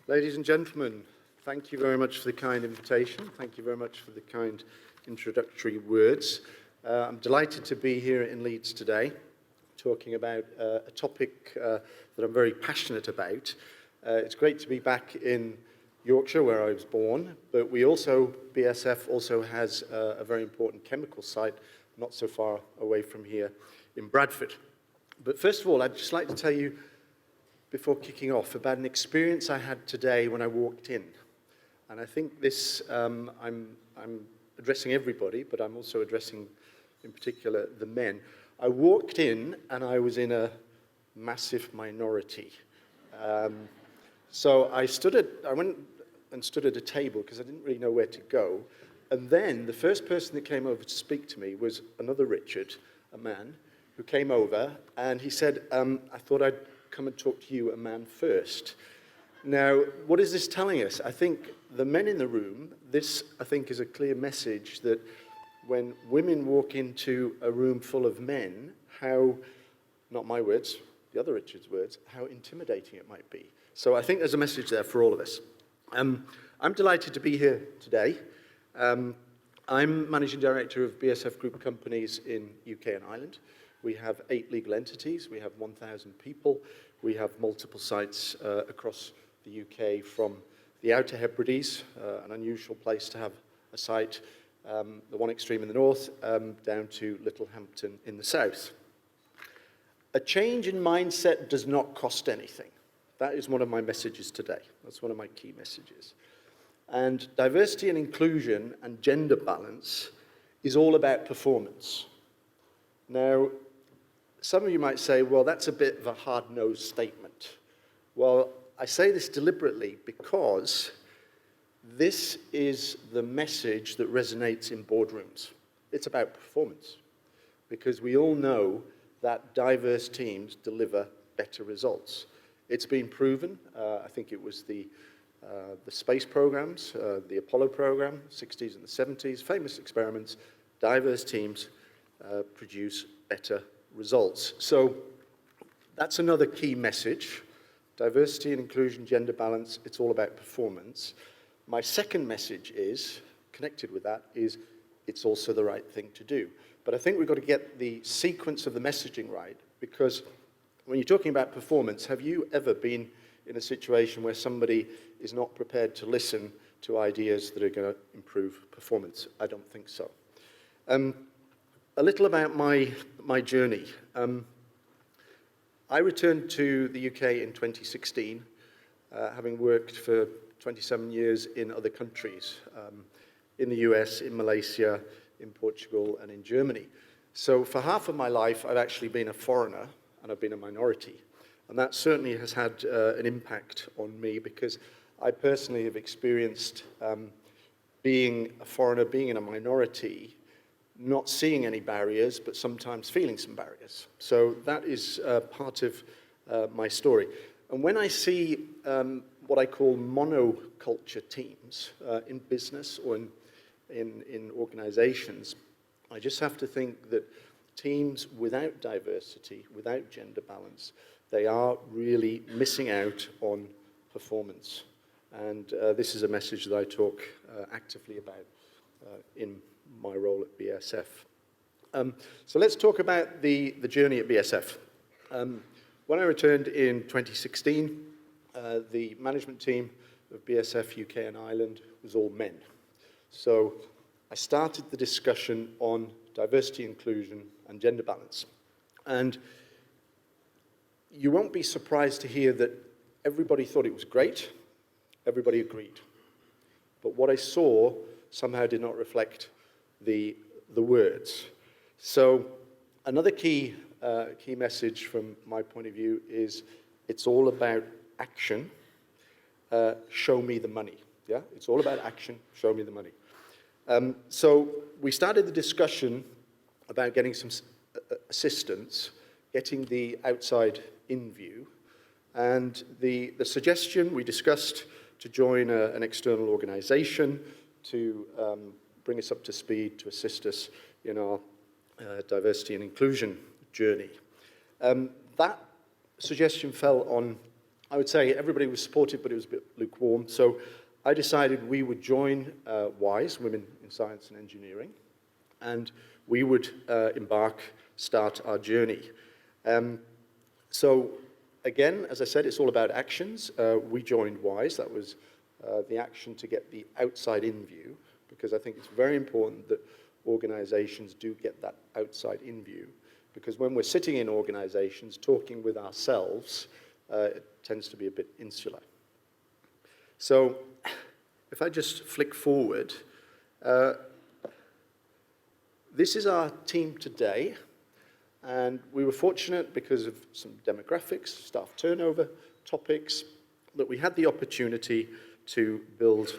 Ladies and gentlemen, thank you very much for the kind invitation. Thank you very much for the kind introductory words. I'm delighted to be here in Leeds today, talking about a topic that I'm very passionate about. It's great to be back in Yorkshire, where I was born, but BASF also has a very important chemical site not so far away from here in Bradford. But first of all, I'd just like to tell you, before kicking off, about an experience I had today when I walked in. And I think this, I'm addressing everybody, but I'm also addressing, in particular, the men. I walked in, and I was in a massive minority. So I went and stood at a table, because I didn't really know where to go. And then the first person that came over to speak to me was another Richard, a man, who came over, and he said, I thought I'd come and talk to you, a man, first. Now, what is this telling us? I think the men in the room, this, I think, is a clear message that when women walk into a room full of men, how, not my words, the other Richard's words, how intimidating it might be. So I think there's a message there for all of us. I'm delighted to be here today. I'm Managing Director of BASF Group companies in UK and Ireland. We have 8 legal entities, we have 1,000 people, we have multiple sites across the UK, from the Outer Hebrides, an unusual place to have a site, the one extreme in the north, down to Littlehampton in the south. A change in mindset does not cost anything. That is one of my messages today. That's one of my key messages. And diversity and inclusion and gender balance is all about performance. Now, some of you might say, well, that's a bit of a hard-nosed statement. Well, I say this deliberately because this is the message that resonates in boardrooms. It's about performance, because we all know that diverse teams deliver better results. It's been proven. I think it was the space programs, the Apollo program, 60s and the 70s, famous experiments. Diverse teams produce better results. So that's another key message. Diversity and inclusion, gender balance, it's all about performance. My second message is, connected with that, is it's also the right thing to do. But I think we've got to get the sequence of the messaging right, because when you're talking about performance, have you ever been in a situation where somebody is not prepared to listen to ideas that are going to improve performance? I don't think so. A little about my journey. I returned to the UK in 2016, having worked for 27 years in other countries, in the US, in Malaysia, in Portugal, and in Germany. So for half of my life, I've actually been a foreigner, and I've been a minority. And that certainly has had an impact on me, because I personally have experienced being a foreigner, being in a minority, not seeing any barriers, but sometimes feeling some barriers. So that is part of my story. And when I see what I call monoculture teams in business or in organizations, I just have to think that teams without diversity, without gender balance, they are really missing out on performance. And this is a message that I talk actively about in my role at BASF. So let's talk about the journey at BASF. When I returned in 2016, the management team of BASF UK and Ireland was all men. So I started the discussion on diversity, inclusion, and gender balance. And you won't be surprised to hear that everybody thought it was great, everybody agreed. But what I saw somehow did not reflect the words. So another key message from my point of view is it's all about action, show me the money. Yeah, it's all about action, show me the money. So we started the discussion about getting some assistance, getting the outside in view, and the suggestion we discussed to join an external organization to bring us up to speed, to assist us in our diversity and inclusion journey. That suggestion fell on I would say everybody was supportive, but it was a bit lukewarm. So I decided we would join WISE, Women in Science and Engineering, and we would start our journey. So again, as I said, it's all about actions. We joined WISE. That was the action to get the outside-in view, because I think it's very important that organizations do get that outside-in view, because when we're sitting in organizations talking with ourselves, it tends to be a bit insular. So if I just flick forward, this is our team today, and we were fortunate because of some demographics, staff turnover topics, that we had the opportunity to build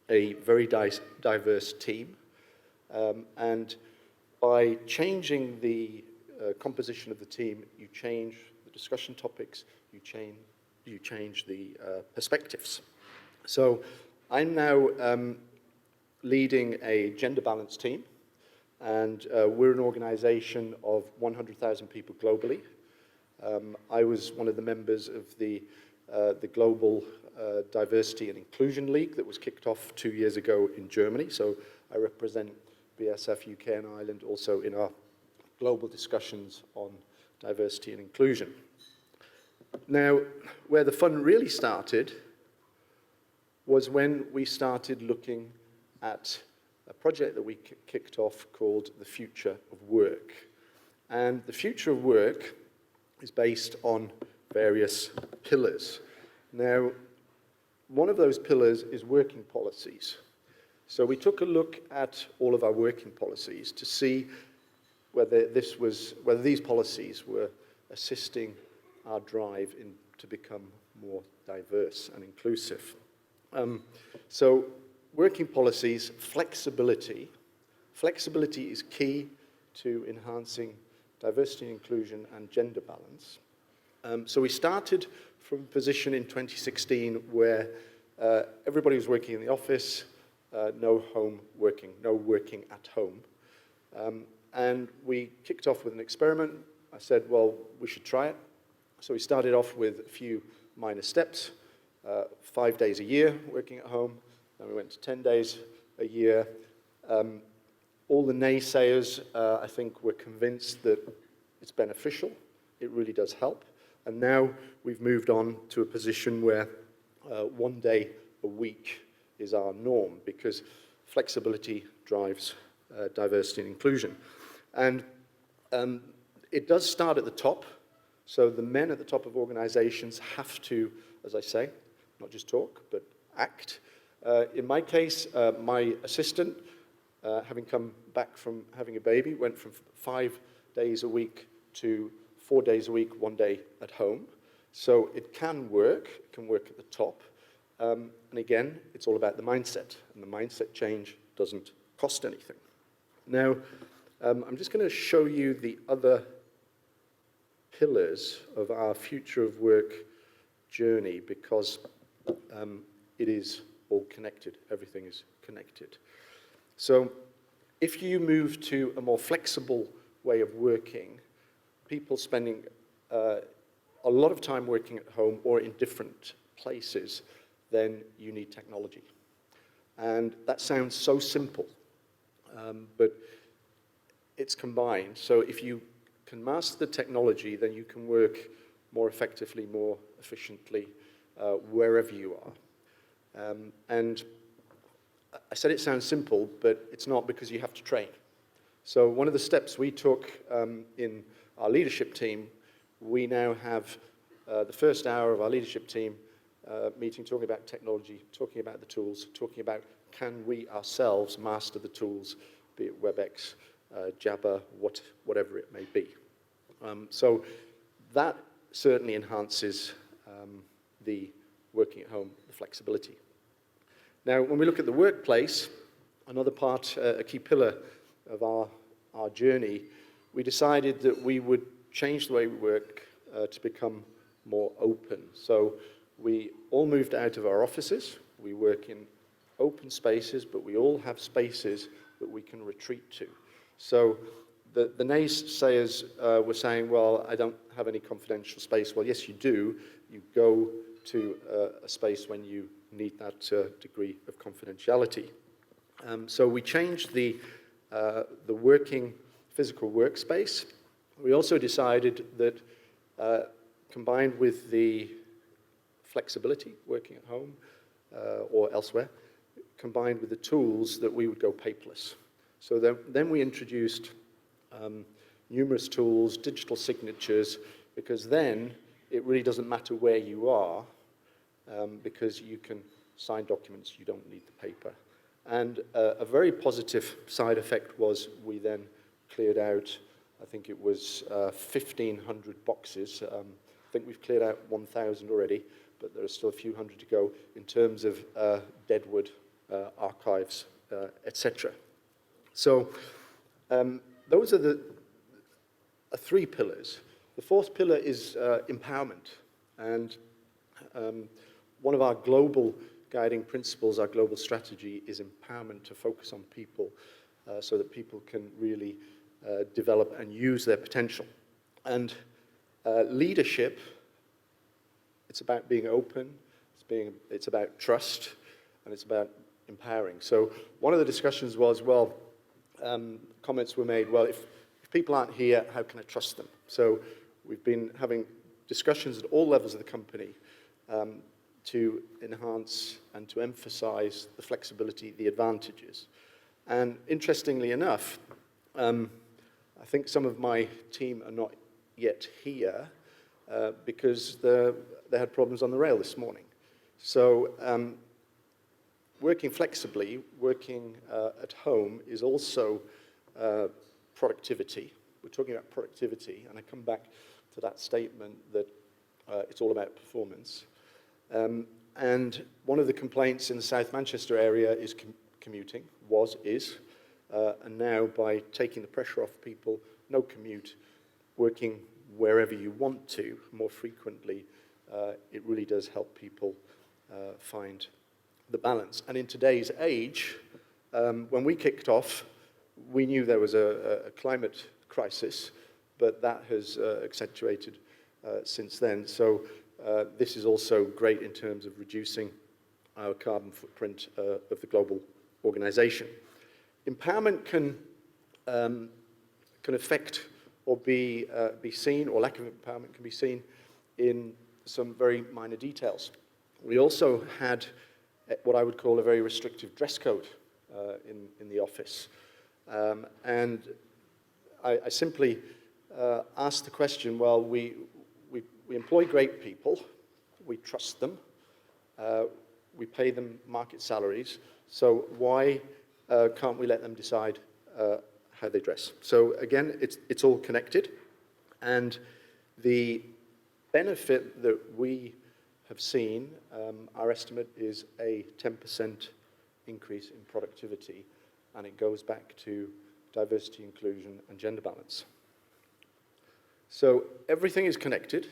a very diverse team. And by changing the composition of the team, you change the discussion topics, you change the perspectives. So I'm now leading a gender balanced team, and we're an organization of 100,000 people globally. I was one of the members of the Global Diversity and Inclusion League that was kicked off 2 years ago in Germany. So I represent BASF UK and Ireland also in our global discussions on diversity and inclusion. Now, where the fun really started was when we started looking at a project that we kicked off called The Future of Work. And the future of work is based on various pillars. Now, one of those pillars is working policies. So we took a look at all of our working policies to see whether these policies were assisting our drive to become more diverse and inclusive. So working policies, flexibility. Flexibility is key to enhancing diversity and inclusion and gender balance. So we started from a position in 2016 where everybody was working in the office, no working at home. And we kicked off with an experiment. I said, well, we should try it. So we started off with a few minor steps, 5 days a year working at home. Then we went to 10 days a year. All the naysayers, I think, were convinced that it's beneficial. It really does help. And now we've moved on to a position where 1 day a week is our norm, because flexibility drives diversity and inclusion. And it does start at the top. So the men at the top of organizations have to, as I say, not just talk, but act. In my case, my assistant, having come back from having a baby, went from 5 days a week to 4 days a week, 1 day at home. So it can work at the top. And again, it's all about the mindset, and the mindset change doesn't cost anything. Now, I'm just going to show you the other pillars of our future of work journey, because it is all connected. Everything is connected. So if you move to a more flexible way of working, people spending a lot of time working at home or in different places, then you need technology. And that sounds so simple, but it's combined. So if you can master the technology, then you can work more effectively, more efficiently, wherever you are. And I said it sounds simple, but it's not, because you have to train. So one of the steps we took in our leadership team, we now have the first hour of our leadership team meeting, talking about technology, talking about the tools, talking about can we ourselves master the tools, be it WebEx, Jabber, whatever it may be. So that certainly enhances the working at home, the flexibility. Now, when we look at the workplace, another part, a key pillar of our journey, we decided that we would change the way we work to become more open. So we all moved out of our offices. We work in open spaces, but we all have spaces that we can retreat to. So the naysayers were saying, well, I don't have any confidential space. Well, yes, you do. You go to a space when you need that degree of confidentiality. So we changed the working physical workspace. We also decided that combined with the flexibility, working at home or elsewhere, combined with the tools, that we would go paperless. So then we introduced numerous tools, digital signatures, because then it really doesn't matter where you are, because you can sign documents, you don't need the paper. And a very positive side effect was we then cleared out, I think it was 1,500 boxes. I think we've cleared out 1,000 already, but there are still a few hundred to go in terms of deadwood archives, etc. So those are the three pillars. The fourth pillar is empowerment. And one of our global guiding principles, our global strategy, is empowerment, to focus on people so that people can really develop and use their potential. And leadership, it's about being open, it's about trust, and it's about empowering. So one of the discussions was, well, comments were made, well, if people aren't here, how can I trust them? So we've been having discussions at all levels of the company to enhance and to emphasize the flexibility, the advantages. And interestingly enough, I think some of my team are not yet here because they had problems on the rail this morning. So working flexibly, working at home is also productivity. We're talking about productivity, and I come back to that statement that it's all about performance. And one of the complaints in the South Manchester area is commuting, is. And now, by taking the pressure off people, no commute, working wherever you want to more frequently, it really does help people find the balance. And in today's age, when we kicked off, we knew there was a climate crisis, but that has accentuated since then. So this is also great in terms of reducing our carbon footprint of the global organization. Empowerment can affect or be seen, or lack of empowerment can be seen in some very minor details. We also had what I would call a very restrictive dress code in the office. And I simply asked the question, well, we employ great people, we trust them, we pay them market salaries, so why can't we let them decide how they dress? So again, it's all connected, and the benefit that we have seen, our estimate is a 10% increase in productivity, and it goes back to diversity, inclusion, and gender balance. So everything is connected.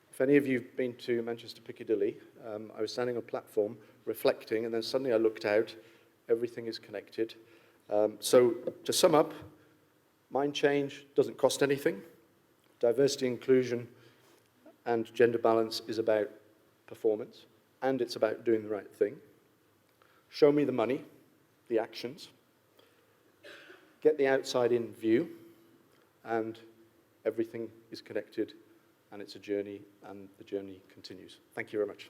If any of you have been to Manchester Piccadilly, I was standing on a platform reflecting, and then suddenly I looked out. Everything is connected. So to sum up, mind change doesn't cost anything. Diversity, inclusion, and gender balance is about performance, and it's about doing the right thing. Show me the money, the actions. Get the outside-in view, and everything is connected, and it's a journey, and the journey continues. Thank you very much.